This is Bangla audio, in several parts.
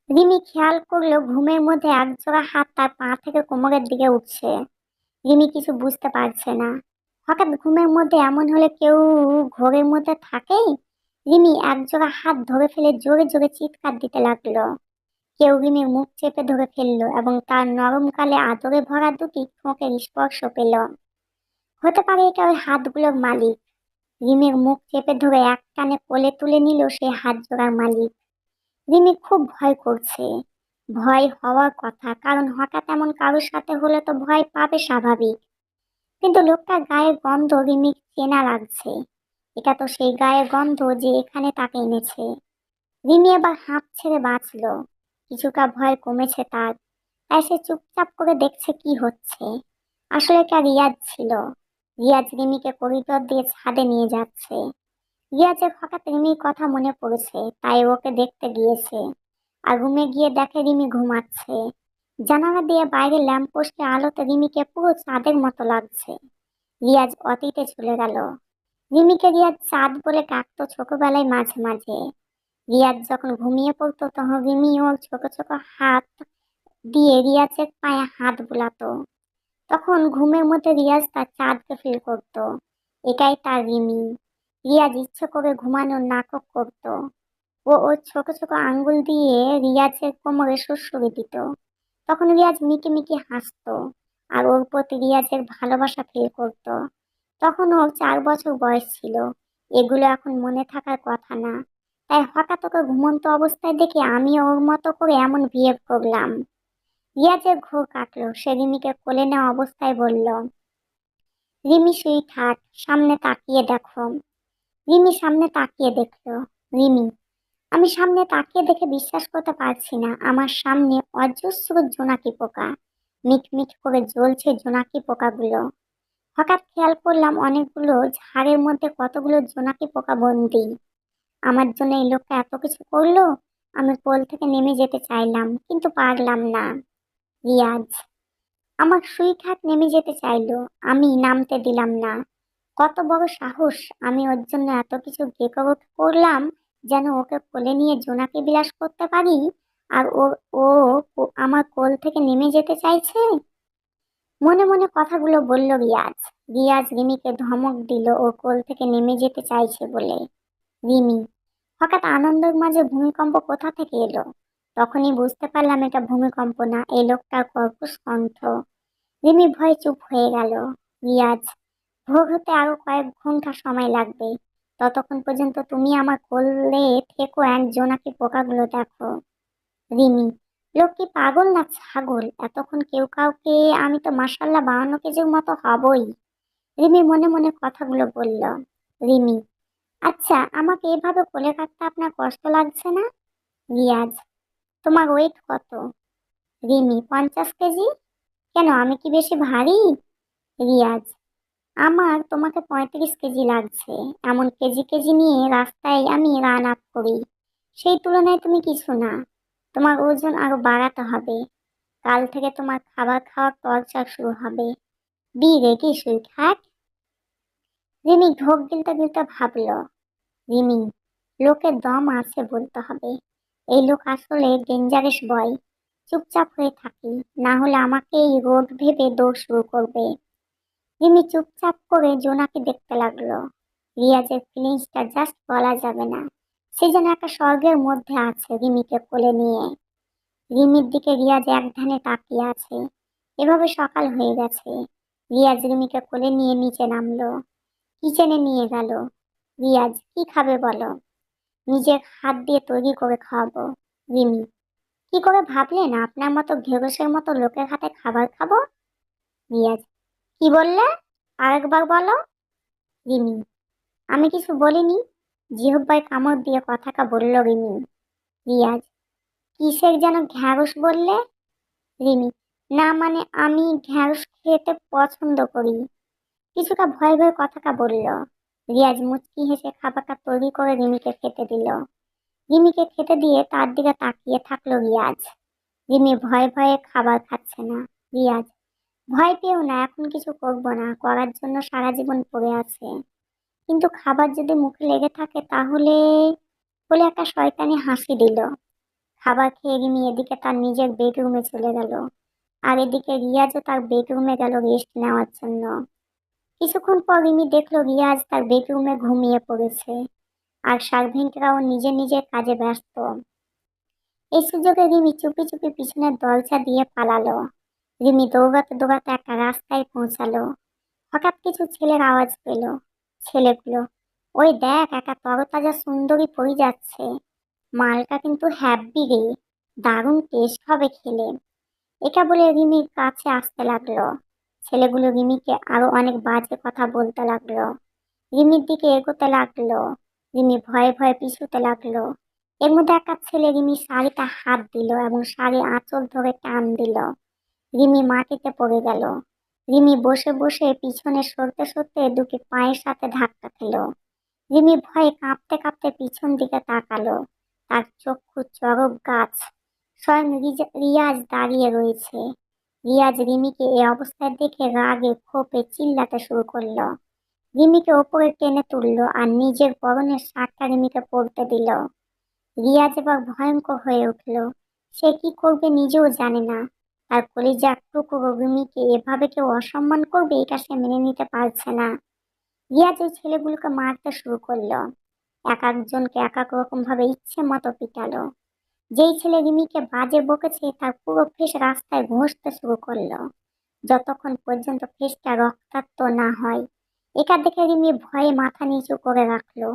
রিমি খেয়াল করলো ঘুমের মধ্যে একজোড়া হাত তার পা থেকে কোমরের দিকে উঠছে। রিমি কিছু বুঝতে পারছে না। হঠাৎ ঘুমের মধ্যে এমন হলে কেউ ঘোরের মধ্যে থাকেই। রিমি একজোড়া হাত ধরে ফেলে জোরে জোরে চিৎকার দিতে লাগলো। কেউ রিমির মুখ চেপে ধরে ফেললো এবং তার নরম গালে আদরে ভরা দুটি ঠোঁটের স্পর্শ পেল। হতে পারে এটা ওই হাতগুলোর মালিক। রিমির মুখ চেপে ধরে এক টানে কোলে তুলে নিল সেই হাত জোড়ার মালিক। রিমি খুব ভয় করছে। ভয় হওয়ার কথা, কারণ হঠাৎ এমন কারোর সাথে হলে তো ভয় পাবে স্বাভাবিক। কিন্তু লোকটার গায়ের গন্ধ রিমির চেনা লাগছে। এটা তো সেই গায়ের গন্ধ যে এখানে তাকে এনেছে। রিমি এবার হাঁপ ছেড়ে বাঁচলো। কিছুটা ভয় কমেছে তার। তাই সে চুপচাপ করে দেখছে কি হচ্ছে। আসলে এটা রিয়াজ ছিল। রিয়াজ রিমিকে করিডোর দিয়ে ছাদে নিয়ে যাচ্ছে। রিয়াজের হঠাৎ রিমির কথা মনে পড়েছে, তাই ওকে দেখতে গিয়েছে। আর রুমে গিয়ে দেখে রিমি ঘুমাচ্ছে। জানালা দিয়ে বাইরে ল্যাম্পপোস্টের আলোতে রিমিকে পুরো চাঁদের মতো লাগছে। রিয়াজ অতীতে চলে গেল। রিমিকে রিয়াজ চাঁদ বলে ডাকতো ছোটবেলায় মাঝে মাঝে। রিয়াজ যখন ঘুমিয়ে পড়তো তখন রিমি ওর ছোট ছোট হাত দিয়ে রিয়াজের পায়ে হাত বুলাতো। তখন ঘুমের মধ্যে রিয়াজ তার চাঁদকে ফিল করতো। এটাই তার রিমি। রিয়াজ ইচ্ছে করে ঘুমানোর নাটক করতো। ও ওর ছোট ছোট আঙ্গুল দিয়ে রিয়াজের কোমরে সুড়সুড়ি দিত। তখন রিয়াজ মিকি মিকি হাসতো। আর ওর প্রতি রিয়াজের ভালোবাসা ফিল করতো। তখন ওর 4 বছর বয়স ছিল। এগুলো এখন মনে থাকার কথা না। তাই হঠাৎ ওকে ঘুমন্ত অবস্থায় দেখে আমি ওর মতো করে এমন বিহেভ করলাম। রিয়াজের ঘোর কাটলো। সে রিমিকে কোলে নেওয়া অবস্থায় বলল, রিমি সুই থাক, সামনে তাকিয়ে দেখো। রিমি সামনে তাকিয়ে দেখলো। রিমি, আমি সামনে তাকিয়ে দেখে বিশ্বাস করতে পারছি না। আমার সামনে অজস্র জোনাকি পোকা। মিটমিট করে জ্বলছে জোনাকি পোকাগুলো। হঠাৎ খেয়াল করলাম অনেকগুলো ঝাড়ের মধ্যে কতগুলো জোনাকি পোকা বন্দি। আমার জন্য এই লোকটা এত কিছু করলো। আমি কোল থেকে নেমে যেতে চাইলাম, কিন্তু পারলাম না। রিয়াজ আমার সুইখাট নেমে যেতে চাইলো, আমি নামতে দিলাম না। কত বড় সাহস! আমি ওর জন্য এত কিছু গেকওয়ার্ক করলাম যেন ওকে কোলে নিয়ে জোনাকি বিলাস করতে পারি। আর ও ও আমার কোল থেকে নেমে যেতে চাইছে। মনে মনে কথাগুলো বলল রিয়াজ। রিয়াজ রিমিকে ধমক দিল ও কোল থেকে নেমে যেতে চাইছে বলে। রিমি, হঠাৎ আনন্দের মাঝে ভূমিকম্প কোথা থেকে এলো। তখনই বুঝতে পারলাম এটা ভূমিকম্প না, এই লোকটার কর্কশ কণ্ঠ। রিমি ভয়ে চুপ হয়ে গেল। রিয়াজ, ভোর হতে আরো কয়েক ঘন্টা সময় লাগবে। ততক্ষণ পর্যন্ত তুমি আমার কোলে থেকো, এক জোনাকি পোকাগুলো দেখো। রিমি, লোক কি পাগল না ছাগল? এতক্ষণ কেউ কাউকে, আমি তো মাসাল্লাহ 52 কেজির মতো হবই। রিমি মনে মনে কথাগুলো বলল। রিমি, আচ্ছা আমাকে এভাবে কোলে কাটতে আপনার কষ্ট লাগছে না? রিয়াজ, তোমার ওয়েট কত? রিমি, 50 কেজি। কেন, আমি কি বেশি ভারী? রিয়াজ, আমার তোমাকে 35 কেজি লাগছে। এমন কেজি কেজি নিয়ে রাস্তায় আমি রান আপ করি। সেই তুলনায় তুমি কিছু না। তোমার ওজন আরো বাড়াতে হবে। কাল থেকে তোমার খাবার খাওয়ার টর্চার শুরু হবে। Be ready sweetheart. Rimi ঢোক গিলতে গিলতে ভাবল। রিমি, লোকের দম আছে বলতে হবে। এই লোক আসলে ডেঞ্জারাস বয়। চুপচাপ হয়ে থাকি, না হলে আমাকে এই রোড ভেবে দৌড় শুরু করবে। রিমি চুপচাপ করে জোনাকে দেখতে লাগলো। রিয়াজের ফিলিংসটা জাস্ট বলা যাবে না। সে যেন একটা স্বর্গের মধ্যে আছে রিমিকে কোলে নিয়ে। রিমির দিকে রিয়াজ এক ধ্যানে তাকিয়ে আছে। এভাবে সকাল হয়ে গেছে। রিয়াজ রিমিকে কোলে নিয়ে নিচে নামলো। কিচেনে নিয়ে গেল। রিয়াজ, কি খাবে বলো? নিজের হাত দিয়ে তৈরি করে খাওয়াবো। রিমি, কি করে ভাবলেন আপনার মতো ঘেরোসের মতো লোকের হাতে খাবার খাবো? রিয়াজ, কি বললে? আরেকবার বলো। রিমি, আমি কিছু বলিনি। জিহ্বায় কামড় দিয়ে কথাটা বলল রিমি। রিয়াজ, কিসের যেন ঢ্যাঁড়স বললে? রিমি, না মানে আমি ঢ্যাঁড়স খেতে পছন্দ করি। কিছুটা ভয় ভয়ে কথাটা বলল। রিয়াজ মুচকি হেসে খাবারটা তৈরি করে রিমিকে খেতে দিল। রিমিকে খেতে দিয়ে তার দিকে তাকিয়ে থাকলো রিয়াজ। রিমি ভয়ে ভয়ে খাবার খাচ্ছে না। রিয়াজ, ভয় পেও না, এখন কিছু করব না, করার জন্য সারা জীবন পড়ে আছে। কিন্তু খাবার যদি মুখে লেগে থাকে তাহলে, বলে একটা শয়তানি হাসি দিল। খাবার খেয়ে রিমি এদিকে তার নিজের বেডরুমে চলে গেল, আর এদিকে রিয়াজও তার বেডরুমে গেল রেস্ট নেওয়ার জন্য। কিছুক্ষণ পর রিমি দেখলো রিয়াজ তার বেডরুমে ঘুমিয়ে পড়েছে, আর সার্ভেন্টরাও নিজের নিজের কাজে ব্যস্ত। এই সুযোগে রিমি চুপি চুপি পিছনের দরজা দিয়ে পালালো। রিমি দৌড়াতে দৌড়াতে একটা রাস্তায় পৌঁছালো। হঠাৎ কিছু ছেলের আওয়াজ পেল। ছেলেগুলো, ওই দেখ একটা তরতাজা সুন্দরী পরি যাচ্ছে, মালটা কিন্তু হ্যাপি রে, দারুণ টেস্ট হবে খেলে। এটা বলে রিমির কাছে আসতে লাগলো। ছেলেগুলো রিমিকে আরো অনেক বাজে কথা বলতে লাগলো। রিমির দিকে এগোতে লাগলো। রিমি ভয়ে ভয়ে পিছুতে লাগলো। এর মধ্যে একটা ছেলে রিমির শাড়িতে হাত দিল এবং শাড়ি আঁচল ধরে টান দিল। রিমি মাটিতে পড়ে গেল। রিমি বসে বসে পিছনে সরতে সরতে দুটি পায়ের সাথে ধাক্কা খেল। রিমি ভয়ে কাঁপতে কাঁপতে পিছন দিকে তাকালো। তার চক্ষু চড়ক গাছ। স্বয়ং রিয়াজ দাঁড়িয়ে রয়েছে। রিয়াজ রিমিকে এই অবস্থায় দেখে রাগে ক্ষোভে চিল্লাতে শুরু করলো। রিমিকে ওপরে টেনে তুললো আর নিজের পরনের শার্টটা রিমিকে পরতে দিল। রিয়াজ এবার ভয়ঙ্কর হয়ে উঠল। সে কি করবে নিজেও জানে না। তার কলিজার টুকরো রিমিকে এভাবে কেউ অসম্মান করবে এটা সে মেনে নিতে পারছে না। রিয়াজ ওই ছেলেগুলোকে মারতে শুরু করলো। এক একজনকে এক এক রকম ভাবে ইচ্ছে মতো পিটালো। যেই ছেলে রিমিকে বাজে বকেছে তার পুরো ফেস রাস্তায় ঘষতে শুরু করলো, যতক্ষণ পর্যন্ত ফেসটা রক্তাক্ত না হয়। এটা দেখে রিমি ভয়ে মাথা নিচু করে রাখলো।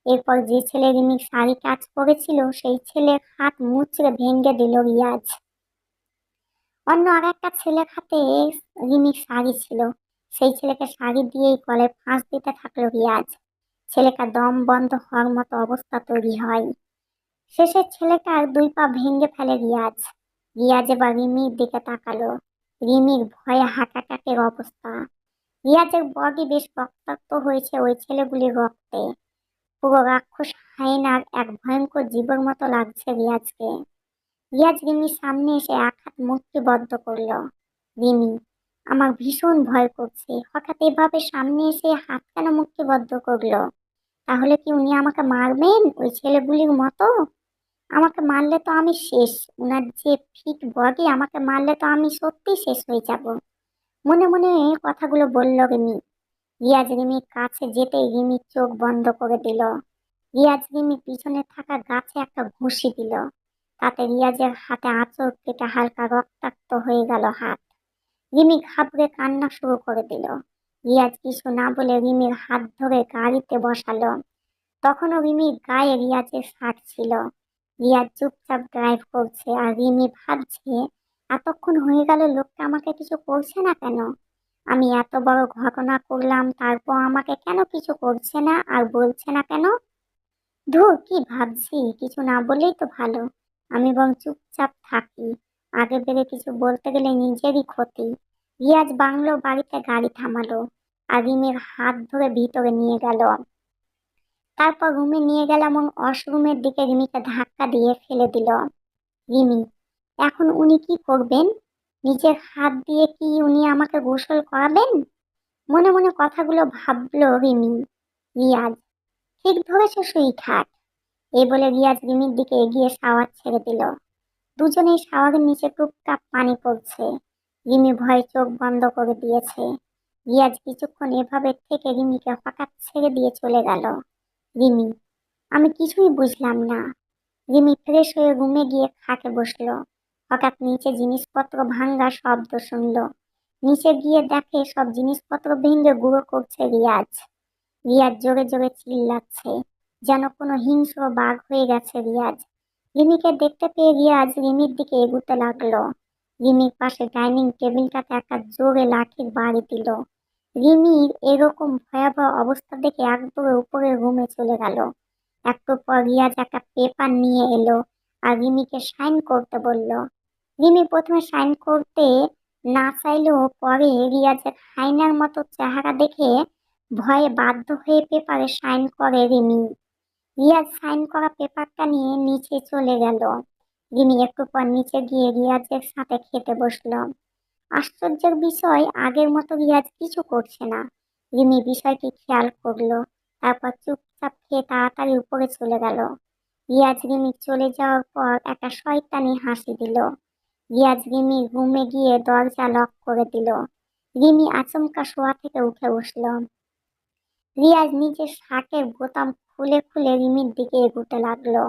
এরপর যে ছেলে রিমির শাড়ি কাজ করেছিল সেই ছেলের হাত মুচড়ে ভেঙে দিল রিয়াজ। অন্য আর একটা ছেলের হাতে রিমির শাড়ি ছিল, সেই ছেলেকে শাড়ি দিয়েই গলায় ফাঁস দিতে থাকলো রিয়াজ। ছেলেটা দম বন্ধ হওয়ার মতো অবস্থা তৈরি হয়। শেষে ছেলেটার দুই পা ভেঙে ফেলে রিয়াজ। রিয়াজ এবার রিমির দিকে তাকালো। রিমির ভয়ে হাঁটাটাকের অবস্থা। রিয়াজের বডি বেশ রক্তাক্ত হয়েছে ওই ছেলেগুলির রক্তে। পুরো রাক্ষস হায়েনার এক ভয়ঙ্কর জীবের মতো লাগছে রিয়াজকে। রিয়াজ রিমির সামনে এসে এক হাত মুষ্টিবদ্ধ করলো। রিমি, আমার ভীষণ ভয় করছে, হঠাৎ এভাবে সামনে এসে হাত কেন মুষ্টিবদ্ধ করলো? তাহলে কি উনি আমাকে মারবেন ওই ছেলেগুলির মতো? আমাকে মারলে তো আমি শেষ। উনার যে ফিট বডি, আমাকে মারলে তো আমি সত্যি শেষ হয়ে যাব। মনে মনে কথাগুলো বলল রিমি। রিয়াজ রিমির কাছে যেতেই রিমির চোখ বন্ধ করে দিল। রিয়াজ রিমির পিছনে থাকা গাছে একটা ঘুষি দিল। তাতে রিয়াজের হাতে আঁচড় কেটে হালকা রক্তাক্ত হয়ে গেল হাত। রিমি ঘাবড়ে কান্না শুরু করে দিল। রিয়াজ কিছু না বলে রিমির হাত ধরে গাড়িতে বসালো। তখনও রিমির গায়ে রিয়াজের শার্ট ছিল। রিয়াজ চুপচাপ ড্রাইভ করছে আর রিমি ভাবছে, এতক্ষণ হয়ে গেল লোকটা আমাকে কিছু করছে না কেন? আমি এত বড় ঘটনা করলাম, তারপর আমাকে কেন কিছু করছে না আর বলছে না কেন? ধুর, কি ভাবছি, কিছু না বলেই তো ভালো। আমি বরং চুপচাপ থাকি, আগে বেড়ে কিছু বলতে গেলে নিজেরই ক্ষতি। রিয়াজ বাংলো বাড়িতে গাড়ি থামালো আর রিমির হাত ধরে ভিতরে নিয়ে গেল। তারপর রুমে নিয়ে গেল এবং ওয়াশরুমের দিকে রিমিকে ধাক্কা দিয়ে ফেলে দিল। রিমি, এখন উনি কি করবেন? নিজের হাত দিয়ে কি উনি আমাকে গোসল করাবেন? মনে মনে কথাগুলো ভাবলো রিমি। রিয়াজ, ঠিক ধরেছ সুইটহার্ট। এই বলে রিয়াজ রিমির দিকে এগিয়ে শাওয়ার ছেড়ে দিল। দুজনেই শাওয়ারের নিচে টুপটাপ পানি পড়ছে। রিমি ভয়ে চোখ বন্ধ করে দিয়েছে। রিয়াজ কিছুক্ষণ এভাবে থেকে রিমিকে হঠাৎ ছেড়ে দিয়ে চলে গেল। রিমি, আমি কিছুই বুঝলাম না। রিমি ফ্রেশ হয়ে রুমে গিয়ে খাটে বসলো। হঠাৎ নিচে জিনিসপত্র ভাঙ্গার শব্দ শুনলো। নিচে গিয়ে দেখে সব জিনিসপত্র ভেঙে গুঁড়ো করছে রিয়াজ। রিয়াজ জোরে জোরে চিল্লাচ্ছে, যেন কোনো হিংস্র বাঘ হয়ে গেছে রিয়াজ। রিমিকে দেখতে পেয়ে রিয়াজ রিমির দিকে এগুতে লাগলো। রিমির পাশে ডাইনিং টেবিলটাতে একটা জোরে লাঠির বাড়ি দিল। রিমির এরকম ভয়াবহ অবস্থা দেখে এক দৌড়ে উপরের রুমে চলে গেল। একটু পর রিয়াজ একটা পেপার নিয়ে এলো আর রিমিকে সাইন করতে বলল। রিমি প্রথমে সাইন করতে না চাইলেও পরে রিয়াজের হাইনার মতো চেহারা দেখে ভয়ে বাধ্য হয়ে পেপারে সাইন করে রিমি। রিয়াজ সাইন করা পেপারটা নিয়ে নিচে চলে গেল। রিমি একটু পর নিচে গিয়ে রিয়াজের সাথে খেতে বসলো। আশ্চর্যের বিষয়, আগের মতো রিয়াজ কিছু করছে না। রিমি বিষয়টি খেয়াল করলো। তারপর চুপচাপ খেয়ে তাড়াতাড়ি উপরে চলে গেল। রিয়াজ রিমি চলে যাওয়ার পর একটা শয়তানি হাসি দিল। রিয়াজ রিমি রুমে গিয়ে দরজা লক করে দিল। রিমি আচমকা শোয়া থেকে উঠে বসল। রিয়াজ নিজের শার্টের বোতাম খুলে খুলে রিমির দিকে এগোতে লাগলো।